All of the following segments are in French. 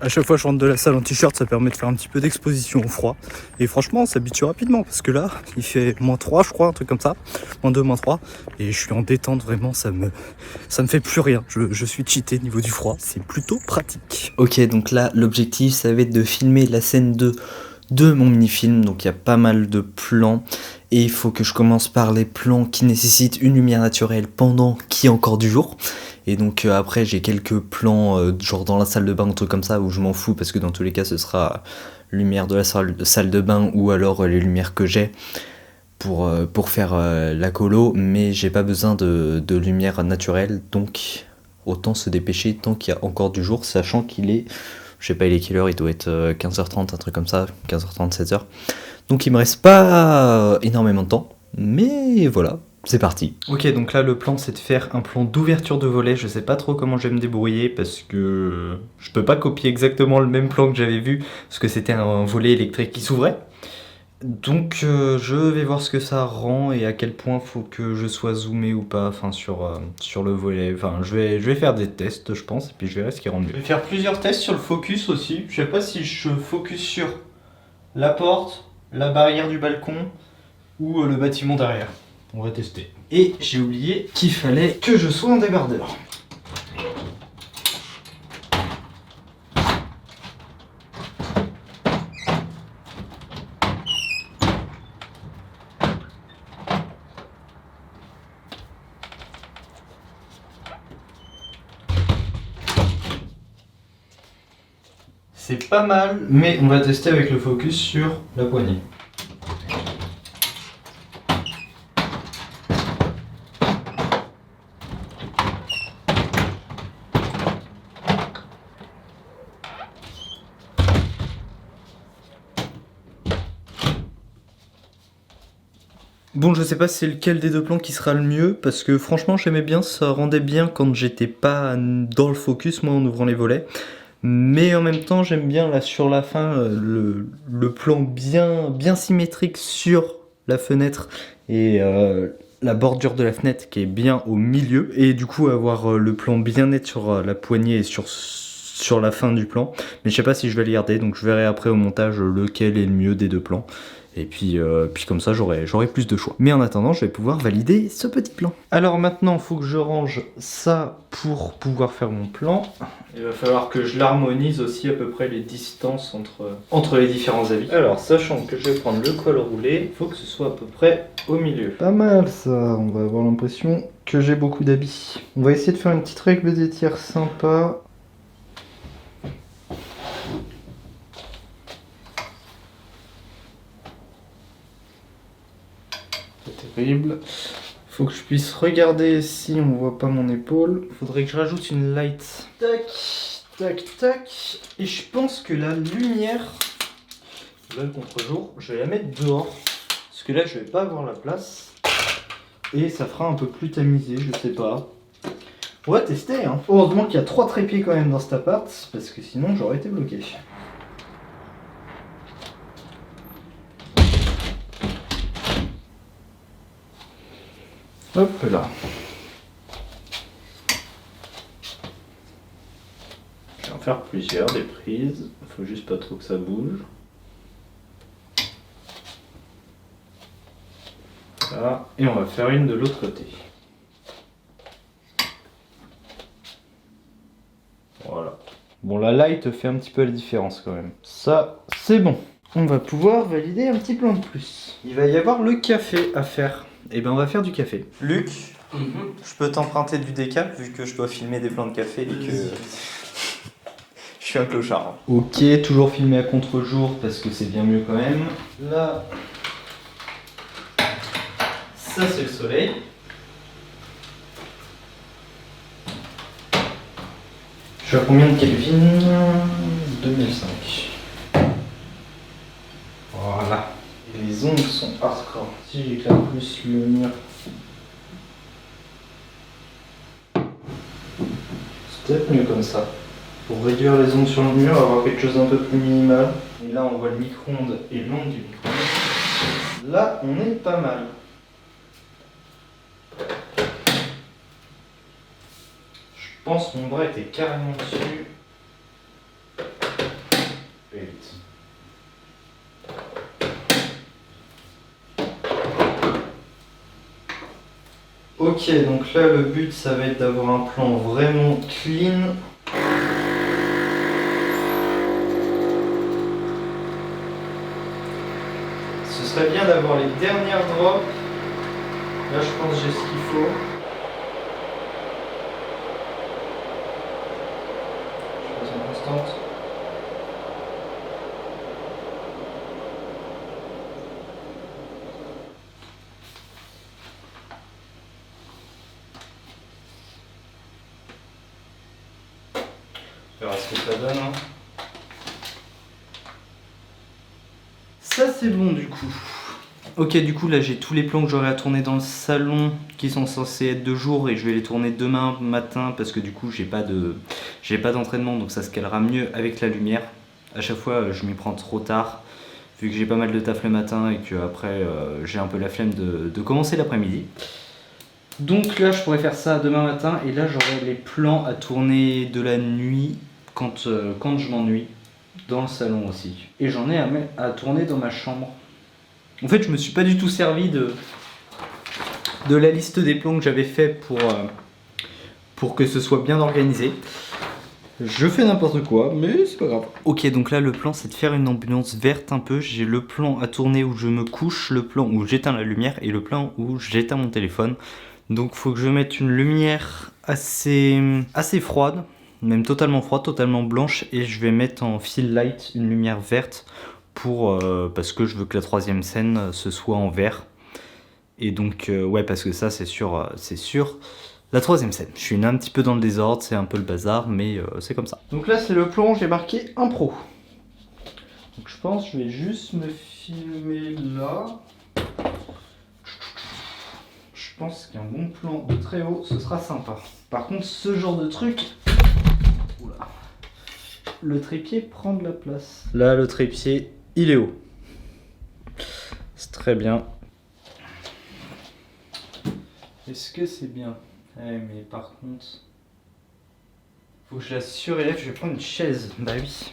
À chaque fois que je rentre de la salle en t-shirt, ça permet de faire un petit peu d'exposition au froid. Et franchement, on s'habitue rapidement parce que là, il fait -3, je crois, un truc comme ça. -2, -3. Et je suis en détente, vraiment, ça me fait plus rien. Je suis cheaté niveau du froid. C'est plutôt pratique. Ok, donc là, l'objectif, ça va être de filmer la scène 2 de mon mini-film. Donc il y a pas mal de plans. Et il faut que je commence par les plans qui nécessitent une lumière naturelle pendant qu'il y a encore du jour. Et donc après j'ai quelques plans genre dans la salle de bain, un truc comme ça où je m'en fous parce que dans tous les cas ce sera lumière de la salle de bain ou alors les lumières que j'ai pour faire la colo, mais j'ai pas besoin de lumière naturelle, donc autant se dépêcher tant qu'il y a encore du jour, sachant qu'il est, je sais pas il est quelle heure, il doit être 15h30, un truc comme ça, 15h30, 16h. Donc il me reste pas énormément de temps, mais voilà. C'est parti. Ok, donc là le plan c'est de faire un plan d'ouverture de volet. Je sais pas trop comment je vais me débrouiller parce que je peux pas copier exactement le même plan que j'avais vu parce que c'était un volet électrique qui s'ouvrait. Donc je vais voir ce que ça rend et à quel point faut que je sois zoomé ou pas, enfin sur le volet. Enfin je vais faire des tests je pense et puis je verrai ce qui rend mieux. Je vais faire plusieurs tests sur le focus aussi. Je sais pas si je focus sur la porte, la barrière du balcon ou le bâtiment derrière. On va tester. Et j'ai oublié qu'il fallait que je sois en débardeur. C'est pas mal, mais on va tester avec le focus sur la poignée. Bon, je sais pas c'est lequel des deux plans qui sera le mieux, parce que franchement j'aimais bien, ça rendait bien quand j'étais pas dans le focus, moi en ouvrant les volets. Mais en même temps j'aime bien là sur la fin le plan bien symétrique sur la fenêtre et la bordure de la fenêtre qui est bien au milieu. Et du coup avoir le plan bien net sur la poignée et sur la fin du plan. Mais je sais pas si je vais le garder, donc je verrai après au montage lequel est le mieux des deux plans. Et puis comme ça, j'aurai plus de choix. Mais en attendant, je vais pouvoir valider ce petit plan. Alors maintenant, il faut que je range ça pour pouvoir faire mon plan. Il va falloir que je l'harmonise aussi à peu près les distances entre les différents habits. Alors, sachant que je vais prendre le col roulé, il faut que ce soit à peu près au milieu. Pas mal ça, on va avoir l'impression que j'ai beaucoup d'habits. On va essayer de faire une petite règle des tiers sympa. Terrible. Faut que je puisse regarder si on voit pas mon épaule. Faudrait que je rajoute une light. Tac, tac, tac. Et je pense que la lumière, là le contre-jour, je vais la mettre dehors. Parce que là je vais pas avoir la place. Et ça fera un peu plus tamisé, je sais pas. On va tester hein. Heureusement qu'il y a 3 trépieds quand même dans cet appart. Parce que sinon j'aurais été bloqué. Hop là. Je vais en faire plusieurs, des prises. Il faut juste pas trop que ça bouge. Là. Et on va faire une de l'autre côté. Voilà. Bon, la light fait un petit peu la différence quand même. Ça, c'est bon. On va pouvoir valider un petit plan de plus. Il va y avoir le café à faire. Et ben on va faire du café. Luc, je peux t'emprunter du décal vu que je dois filmer des plans de café et que je suis un clochard. Ok, toujours filmé à contre-jour parce que c'est bien mieux quand même. Là, ça c'est le soleil. Je suis à combien de Kelvin? 2005. Voilà. Et les ongles sont hardcore. Si j'éclaire plus le mur. C'est peut-être mieux comme ça. Pour réduire les ondes sur le mur, avoir quelque chose d'un peu plus minimal. Et là on voit le micro-ondes et l'onde du micro-ondes. Là on est pas mal. Je pense que mon bras était carrément dessus. Ok, donc là le but ça va être d'avoir un plan vraiment clean. Ce serait bien d'avoir les dernières drops. Là je pense que j'ai ce qu'il faut. Je passe en constante. On verra ce que ça donne. Hein. Ça c'est bon du coup. Ok, du coup là j'ai tous les plans que j'aurai à tourner dans le salon qui sont censés être de jour et je vais les tourner demain matin parce que du coup j'ai pas d'entraînement donc ça se calera mieux avec la lumière. À chaque fois je m'y prends trop tard vu que j'ai pas mal de taf le matin et que après j'ai un peu la flemme de commencer l'après-midi. Donc là je pourrais faire ça demain matin et là j'aurai les plans à tourner de la nuit quand je m'ennuie dans le salon aussi. Et j'en ai à tourner dans ma chambre. En fait, je me suis pas du tout servi de la liste des plans que j'avais fait pour que ce soit bien organisé. Je fais n'importe quoi, mais c'est pas grave. Ok, donc là, le plan, c'est de faire une ambiance verte un peu. J'ai le plan à tourner où je me couche, le plan où j'éteins la lumière et le plan où j'éteins mon téléphone. Donc, faut que je mette une lumière assez froide, même totalement froide, totalement blanche, et je vais mettre en fill light une lumière verte. Parce que je veux que la troisième scène ce soit en vert. Et donc ouais, parce que ça c'est sur la troisième scène. Je suis un petit peu dans le désordre, c'est un peu le bazar, mais c'est comme ça. Donc là c'est le plan, j'ai marqué impro. Donc je pense que je vais juste me filmer là. Je pense qu'un bon plan de très haut ce sera sympa. Par contre ce genre de truc, oula, le trépied prend de la place. Là le trépied il est haut. C'est très bien. Est-ce que c'est bien? Mais par contre, faut que je la surélève. Je vais prendre une chaise. Bah oui.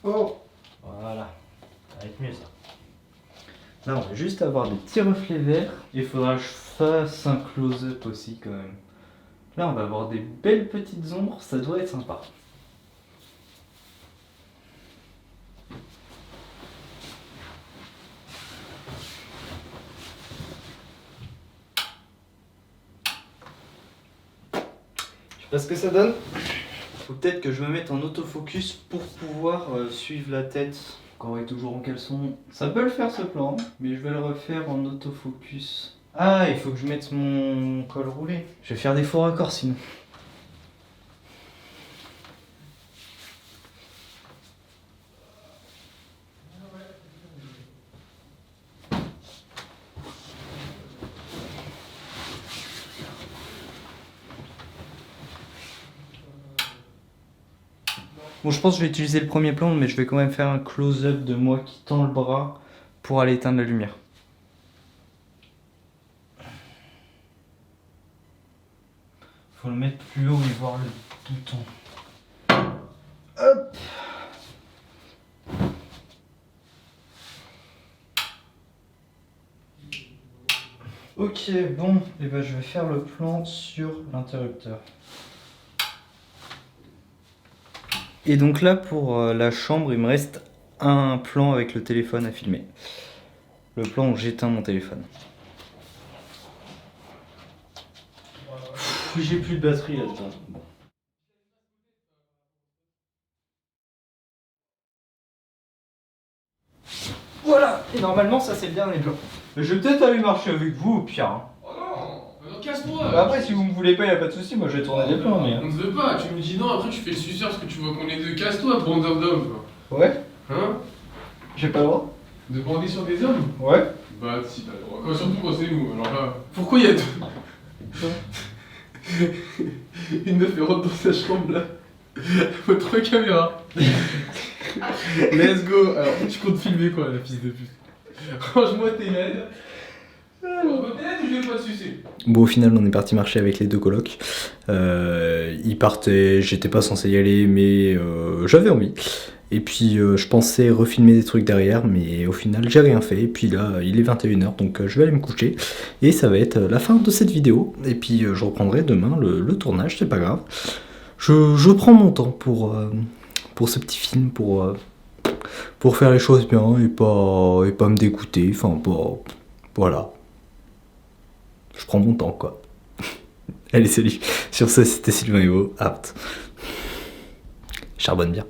Oh, voilà. Ça va être mieux ça. Là, on va juste avoir des petits reflets verts. Il faudra que je fasse un close-up aussi quand même. Là, on va avoir des belles petites ombres. Ça doit être sympa. Je sais pas ce que ça donne. Faut peut-être que je me mette en autofocus pour pouvoir suivre la tête. Encore et toujours en caleçon. Ça peut le faire ce plan, mais je vais le refaire en autofocus. Ah, il faut que je mette mon col roulé. Je vais faire des faux raccords sinon. Bon, je pense que je vais utiliser le premier plan, mais je vais quand même faire un close-up de moi qui tend le bras pour aller éteindre la lumière. Faut le mettre plus haut et voir le bouton. Hop! Ok, bon, et ben je vais faire le plan sur l'interrupteur. Et donc là, pour la chambre, il me reste un plan avec le téléphone à filmer. Le plan où j'éteins mon téléphone. J'ai plus de batterie là-dedans. Bon. Voilà! Et normalement, ça c'est le dernier plan. Mais je vais peut-être aller marcher avec vous au pire. Hein. Non, casse-toi! Bah après, si vous me voulez pas, y a pas de souci, moi je vais tourner des plans. Mais... On ne veut pas, tu me dis non, après tu fais le suceur parce que tu vois qu'on est deux, casse-toi, bande d'hommes, quoi. Ouais? Hein? J'ai pas le droit? De bander sur des hommes? Ouais? Bah si, t'as le droit. Quoi, surtout quand c'est nous, alors là. Pourquoi il y a deux? Une meuf elle rentre dans sa chambre là. Faut 3 caméras. Let's go! Alors, tu comptes filmer quoi, la fille de pute? Range-moi tes aides. Je vais pas te sucer. Bon, au final, on est parti marcher avec les deux colocs. Ils partaient, j'étais pas censé y aller, mais j'avais envie. Et puis je pensais refilmer des trucs derrière, mais au final j'ai rien fait. Et puis là il est 21h, donc je vais aller me coucher. Et ça va être la fin de cette vidéo. Et puis je reprendrai demain le tournage, c'est pas grave. Je prends mon temps pour ce petit film, pour faire les choses bien et pas me dégoûter. Enfin, voilà. Je prends mon temps, quoi. Allez, salut. Sur ce, c'était Sylvain Evo. Charbonne bien.